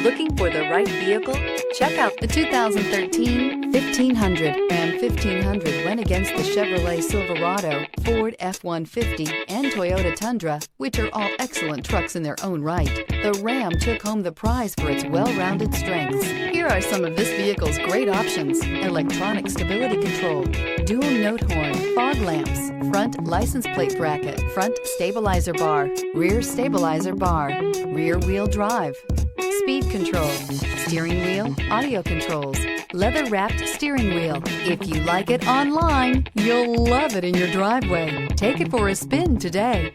Looking for the right vehicle? Check out the 2013 1500. Ram 1500 went against the Chevrolet Silverado, Ford F-150, and Toyota Tundra, which are all excellent trucks in their own right. The Ram took home the prize for its well-rounded strengths. Here are some of this vehicle's great options: electronic stability control, dual note horn, fog lamps, front license plate bracket, front stabilizer bar, rear stabilizer bar, rear wheel drive, speed control, steering wheel audio controls, leather-wrapped steering wheel. If you like it online, you'll love it in your driveway. Take it for a spin today.